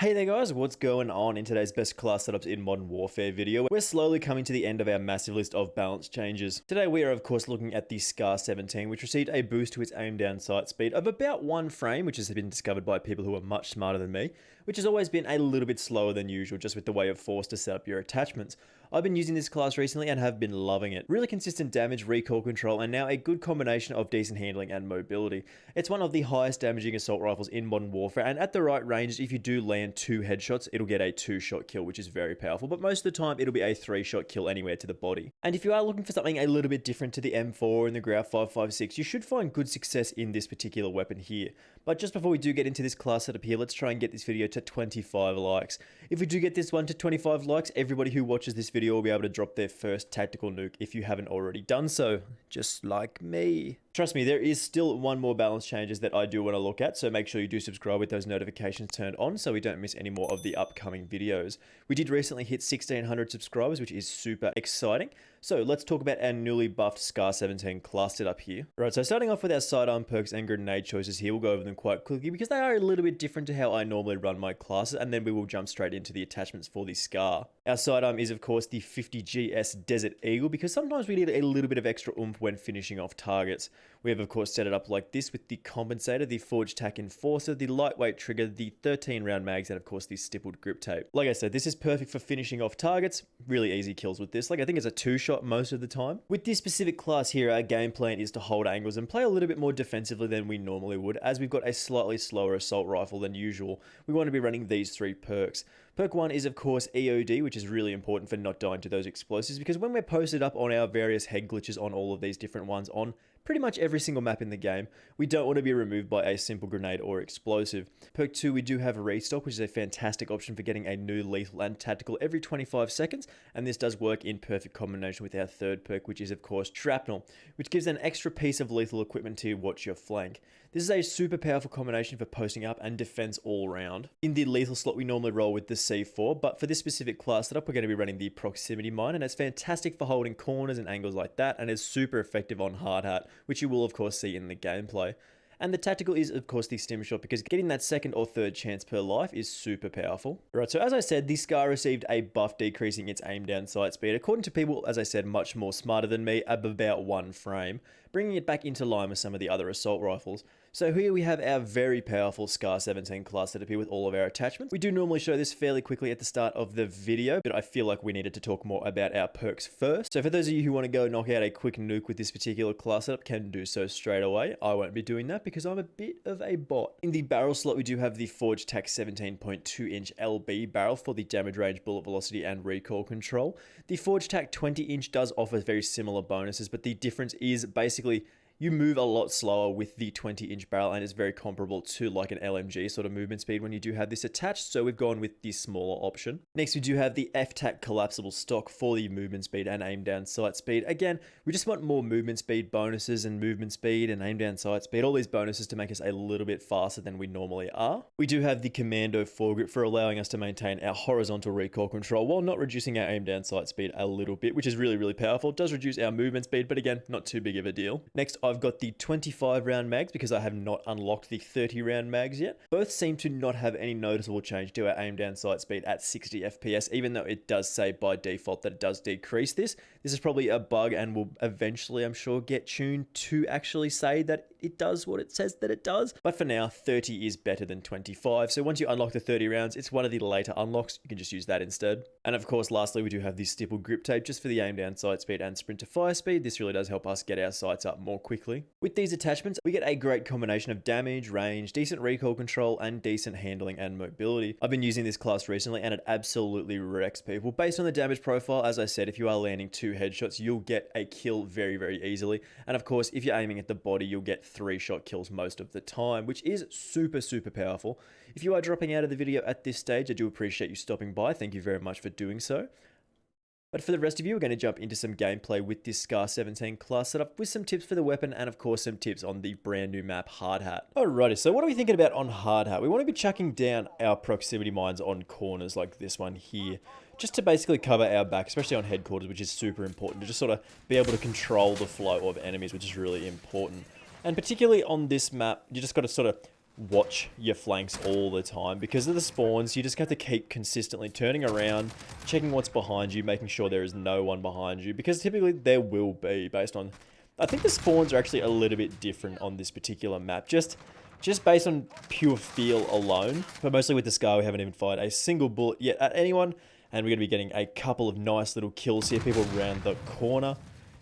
Hey there guys, what's going on? In today's best class setups in Modern Warfare video, we're slowly coming to the end of our massive list of balance changes. Today we are of course looking at the Scar 17, which received a boost to its aim down sight speed of about 1 frame, which has been discovered by people who are much smarter than me, which has always been a little bit slower than usual just with the way of force to set up your attachments. I've been using this class recently and have been loving it. Really consistent damage, recoil control, and now a good combination of decent handling and mobility. It's one of the highest damaging assault rifles in Modern Warfare, and at the right range, if you do land 2 headshots, it'll get a 2-shot kill, which is very powerful, but most of the time it'll be a 3-shot kill anywhere to the body. And if you are looking for something a little bit different to the M4 and the Grau 556, you should find good success in this particular weapon here. But just before we do get into this class setup here, let's try and get this video to 25 likes. If we do get this one to 25 likes, everybody who watches this video will be able to drop their first tactical nuke if you haven't already done so, just like me. Trust me, there is still one more balance changes that I do want to look at, so make sure you do subscribe with those notifications turned on so we don't miss any more of the upcoming videos. We did recently hit 1600 subscribers, which is super exciting. So let's talk about our newly buffed Scar 17 class setup here. Right, so starting off with our sidearm perks and grenade choices here, we'll go over them quite quickly because they are a little bit different to how I normally run my classes, and then we will jump straight into the attachments for the Scar. Our sidearm is of course the 50GS Desert Eagle because sometimes we need a little bit of extra oomph when finishing off targets. We have of course set it up like this with the compensator, the Forged Tack Enforcer, the lightweight trigger, the 13 round mags, and of course the stippled grip tape. Like I said, this is perfect for finishing off targets. Really easy kills with this. Like I think it's a 2-shot most of the time. With this specific class here, our game plan is to hold angles and play a little bit more defensively than we normally would, as we've got a slightly slower assault rifle than usual. We want to be running these 3 perks. Perk 1 is of course EOD, which is really important for not dying to those explosives, because when we're posted up on our various head glitches on all of these different ones on pretty much every single map in the game, we don't want to be removed by a simple grenade or explosive. Perk 2, we do have restock, which is a fantastic option for getting a new lethal and tactical every 25 seconds, and this does work in perfect combination with our third perk, which is of course shrapnel, which gives an extra piece of lethal equipment to watch your flank. This is a super powerful combination for posting up and defense all round. In the lethal slot, we normally roll with the C4, but for this specific class setup, we're going to be running the proximity mine, and it's fantastic for holding corners and angles like that, and is super effective on hard hat, which you will of course see in the gameplay. And the tactical is of course the stim shot, because getting that second or third chance per life is super powerful. Right, so as I said, the Scar received a buff decreasing its aim down sight speed, according to people, as I said, much more smarter than me, of about 1 frame, bringing it back into line with some of the other assault rifles. So here we have our very powerful Scar 17 class setup here with all of our attachments. We do normally show this fairly quickly at the start of the video, but I feel like we needed to talk more about our perks first. So for those of you who want to go knock out a quick nuke with this particular class setup, can do so straight away. I won't be doing that because I'm a bit of a bot. In the barrel slot, we do have the Forged Tack 17.2 inch LB barrel for the damage range, bullet velocity, and recoil control. The Forged Tack 20 inch does offer very similar bonuses, but the difference is basically you move a lot slower with the 20-inch barrel, and it's very comparable to like an LMG sort of movement speed when you do have this attached, so we've gone with the smaller option. Next, we do have the F-Tac collapsible stock for the movement speed and aim down sight speed. Again, we just want more movement speed bonuses and movement speed and aim down sight speed, all these bonuses to make us a little bit faster than we normally are. We do have the Commando foregrip for allowing us to maintain our horizontal recoil control while not reducing our aim down sight speed a little bit, which is really, really powerful. It does reduce our movement speed, but again, not too big of a deal. Next, I've got the 25 round mags because I have not unlocked the 30 round mags yet. Both seem to not have any noticeable change to our aim down sight speed at 60 FPS, even though it does say by default that it does decrease this. This is probably a bug and will eventually, I'm sure, get tuned to actually say that it does what it says that it does. But for now, 30 is better than 25. So once you unlock the 30 rounds, it's one of the later unlocks. You can just use that instead. And of course, lastly, we do have the stippled grip tape just for the aim down sight speed and sprint to fire speed. This really does help us get our sights up more quickly. With these attachments, we get a great combination of damage, range, decent recoil control, and decent handling and mobility. I've been using this class recently and it absolutely wrecks people. Based on the damage profile, as I said, if you are landing 2 headshots, you'll get a kill very, very easily. And of course, if you're aiming at the body, you'll get 3-shot kills most of the time, which is super, super powerful. If you are dropping out of the video at this stage, I do appreciate you stopping by. Thank you very much for doing so. But for the rest of you, we're going to jump into some gameplay with this Scar 17 class setup with some tips for the weapon and of course some tips on the brand new map Hard Hat. Alrighty, so what are we thinking about on Hard Hat? We want to be chucking down our proximity mines on corners like this one here, just to basically cover our back, especially on headquarters, which is super important, to just sort of be able to control the flow of enemies, which is really important. And particularly on this map, you just got to sort of watch your flanks all the time. Because of the spawns, you just have to keep consistently turning around, checking what's behind you, making sure there is no one behind you, because typically there will be, based on... I think the spawns are actually a little bit different on this particular map, just based on pure feel alone. But mostly with the Scar, we haven't even fired a single bullet yet at anyone, and we're going to be getting a couple of nice little kills here. People round the corner.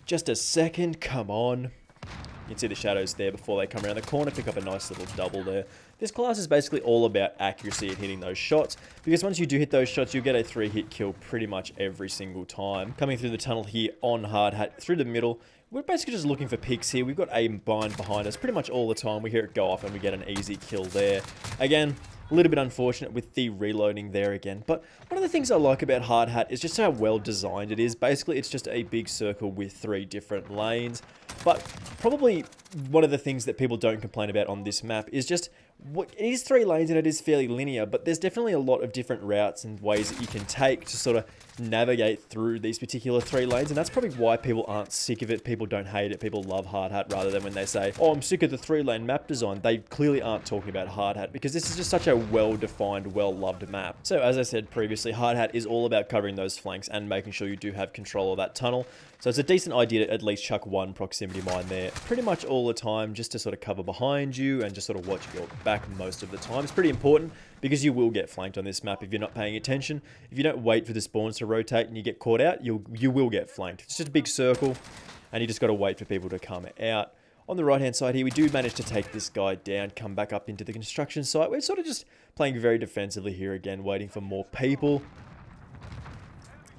Just a second, come on. You can see the shadows there before they come around the corner, pick up a nice little double there. This class is basically all about accuracy and hitting those shots, because once you do hit those shots, you'll get a 3-hit kill pretty much every single time. Coming through the tunnel here on hard hat, through the middle, we're basically just looking for picks here. We've got a bind behind us pretty much all the time. We hear it go off and we get an easy kill there. Again, a little bit unfortunate with the reloading there again. But one of the things I like about hard hat is just how well designed it is. Basically, it's just a big circle with 3 different lanes. But probably one of the things that people don't complain about on this map is just... it is 3 lanes and it is fairly linear, but there's definitely a lot of different routes and ways that you can take to sort of navigate through these particular 3 lanes, and that's probably why people aren't sick of it. People don't hate it. People love hard hat, rather than when they say, oh, I'm sick of the 3-lane map design. They clearly aren't talking about hard hat, because this is just such a well-defined, well-loved map. So as I said previously, hard hat is all about covering those flanks and making sure you do have control of that tunnel. So it's a decent idea to at least chuck 1 proximity mine there pretty much all the time, just to sort of cover behind you and just sort of watch your back most of the time. It's pretty important, because you will get flanked on this map if you're not paying attention. If you don't wait for the spawns to rotate and you get caught out, you will get flanked. It's just a big circle, and you just got to wait for people to come out. On the right hand side here, we do manage to take this guy down, come back up into the construction site. We're sort of just playing very defensively here again, waiting for more people.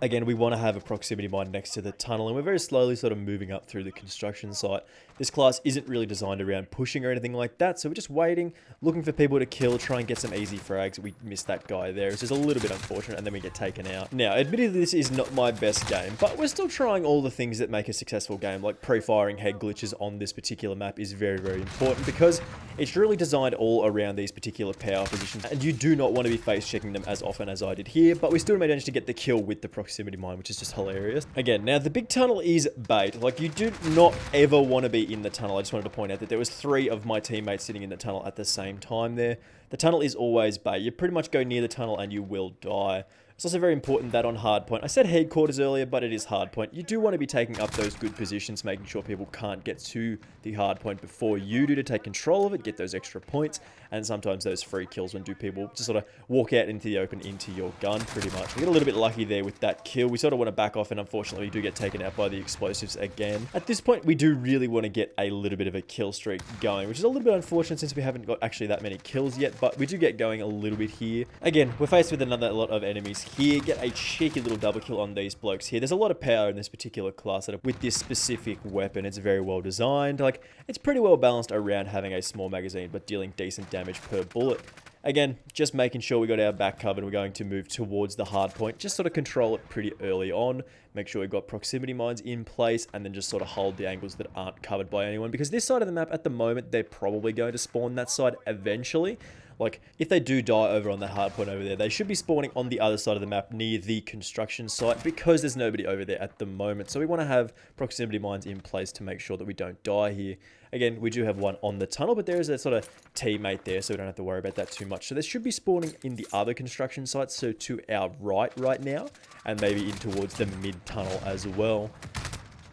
Again, we want to have a proximity mine next to the tunnel, and we're very slowly sort of moving up through the construction site. This class isn't really designed around pushing or anything like that, so we're just waiting, looking for people to kill, try and get some easy frags. We missed that guy there. It's just a little bit unfortunate, and then we get taken out. Now, admittedly, this is not my best game, but we're still trying all the things that make a successful game, like pre-firing head glitches on this particular map is very, very important, because it's really designed all around these particular power positions, and you do not want to be face checking them as often as I did here, but we still managed to get the kill with the proximity mine, which is just hilarious. Again, now the big tunnel is bait. Like, you do not ever want to be in the tunnel. I just wanted to point out that there was 3 of my teammates sitting in the tunnel at the same time there. The tunnel is always bait. You pretty much go near the tunnel and you will die. It's also very important that on hardpoint, I said headquarters earlier, but it is hardpoint. You do want to be taking up those good positions, making sure people can't get to the hardpoint before you do, to take control of it, get those extra points, and sometimes those free kills when people just sort of walk out into the open into your gun, pretty much. We get a little bit lucky there with that kill. We sort of want to back off, and unfortunately we do get taken out by the explosives again. At this point, we do really want to get a little bit of a kill streak going, which is a little bit unfortunate since we haven't got actually that many kills yet, but we do get going a little bit here. Again, we're faced with another lot of enemies here. Get a cheeky little double kill on these blokes here. There's a lot of power in this particular class setup with this specific weapon. It's very well designed. Like, it's pretty well balanced around having a small magazine, but dealing decent damage per bullet. Again, just making sure we got our back covered. We're going to move towards the hard point. Just sort of control it pretty early on. Make sure we've got proximity mines in place, and then just sort of hold the angles that aren't covered by anyone. Because this side of the map, at the moment, they're probably going to spawn that side eventually. Like, if they do die over on that hard point over there, they should be spawning on the other side of the map near the construction site, because there's nobody over there at the moment. So we want to have proximity mines in place to make sure that we don't die here. Again, we do have one on the tunnel, but there is a sort of teammate there, so we don't have to worry about that too much. So they should be spawning in the other construction sites, so to our right now, and maybe in towards the mid-tunnel as well.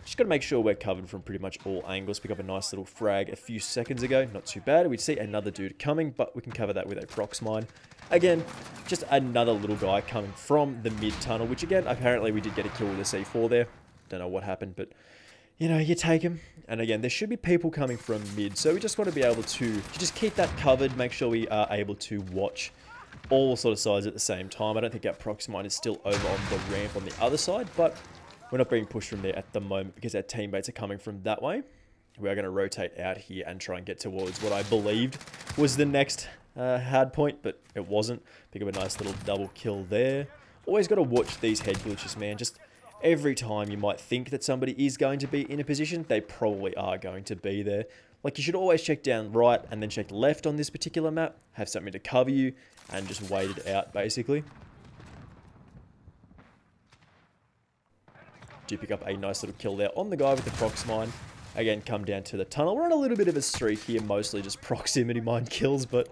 Just got to make sure we're covered from pretty much all angles. Pick up a nice little frag a few seconds ago. Not too bad. We'd see another dude coming, but we can cover that with a prox mine. Again, just another little guy coming from the mid-tunnel, which again, apparently we did get a kill with a C4 there. Don't know what happened, but, you know, you take him. And again, there should be people coming from mid, so we just want to be able to just keep that covered, make sure we are able to watch all sort of sides at the same time. I don't think our prox mine is still over on the ramp on the other side, but we're not being pushed from there at the moment because our teammates are coming from that way. We are going to rotate out here and try and get towards what I believed was the next hard point, but it wasn't. Pick up a nice little double kill there. Always got to watch these head glitches, man. Just every time you might think that somebody is going to be in a position, they probably are going to be there. Like, you should always check down right and then check left on this particular map. Have something to cover you and just wait it out, basically. Do pick up a nice little kill there on the guy with the prox mine. again, come down to the tunnel. We're on a little bit of a streak here, mostly just proximity mine kills, but,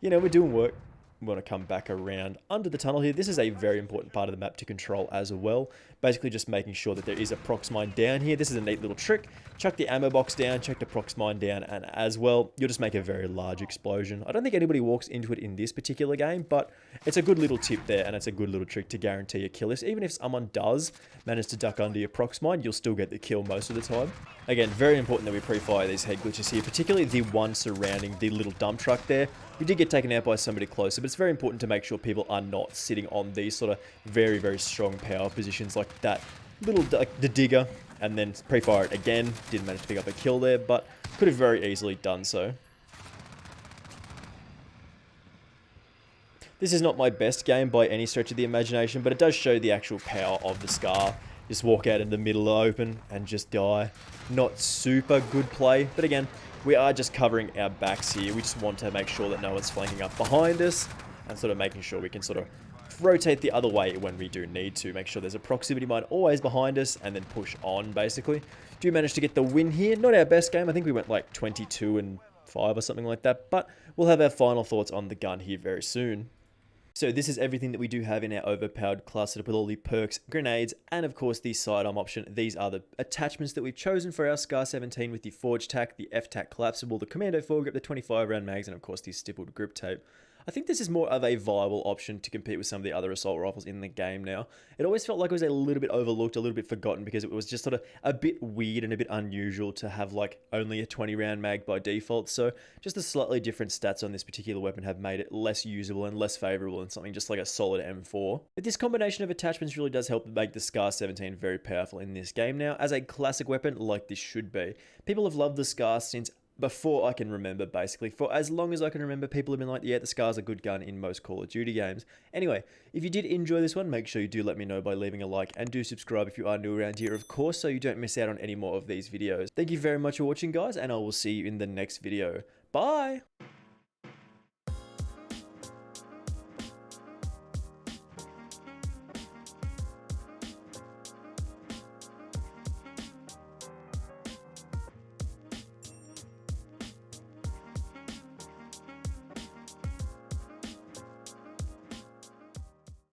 you know, we're doing work. We want to come back around under the tunnel here. This is a very important part of the map to control as well. Basically just making sure that there is a prox mine down here. This is a neat little trick. Chuck the ammo box down, chuck the prox mine down, and as well, you'll just make a very large explosion. I don't think anybody walks into it in this particular game, but it's a good little tip there, and it's a good little trick to guarantee a kill list. Even if someone does manage to duck under your prox mine, you'll still get the kill most of the time. Again, very important that we pre-fire these head glitches here, particularly the one surrounding the little dump truck there. We did get taken out by somebody closer, but it's very important to make sure people are not sitting on these sort of very, very strong power positions like that little, like the digger, and then pre-fire it again. Didn't manage to pick up a kill there, but could have very easily done so. This is not my best game by any stretch of the imagination, but it does show the actual power of the Scar. Just walk out in the middle open and just die. Not super good play, but again, we are just covering our backs here. We just want to make sure that no one's flanking up behind us and sort of making sure we can sort of rotate the other way when we do need to. Make sure there's a proximity mine always behind us and then push on, basically. Do manage to get the win here. Not our best game. I think we went like 22-5 or something like that, but we'll have our final thoughts on the gun here very soon. So this is everything that we do have in our overpowered class setup with all the perks, grenades, and of course the sidearm option. These are the attachments that we've chosen for our Scar 17 with the Forge Tack, the F-Tack collapsible, the Commando foregrip, the 25 round mags, and of course the stippled grip tape. I think this is more of a viable option to compete with some of the other assault rifles in the game now. It always felt like it was a little bit overlooked, a little bit forgotten, because it was just sort of a bit weird and a bit unusual to have like only a 20 round mag by default. So just the slightly different stats on this particular weapon have made it less usable and less favorable than something just like a solid M4. But this combination of attachments really does help make the Scar 17 very powerful in this game now, as a classic weapon like this should be. People have loved the Scar since before I can remember, basically. For as long as I can remember, people have been like, yeah, the Scar's a good gun in most Call of Duty games. Anyway, if you did enjoy this one, make sure you do let me know by leaving a like, and do subscribe if you are new around here, of course, so you don't miss out on any more of these videos. Thank you very much for watching, guys, and I will see you in the next video. Bye!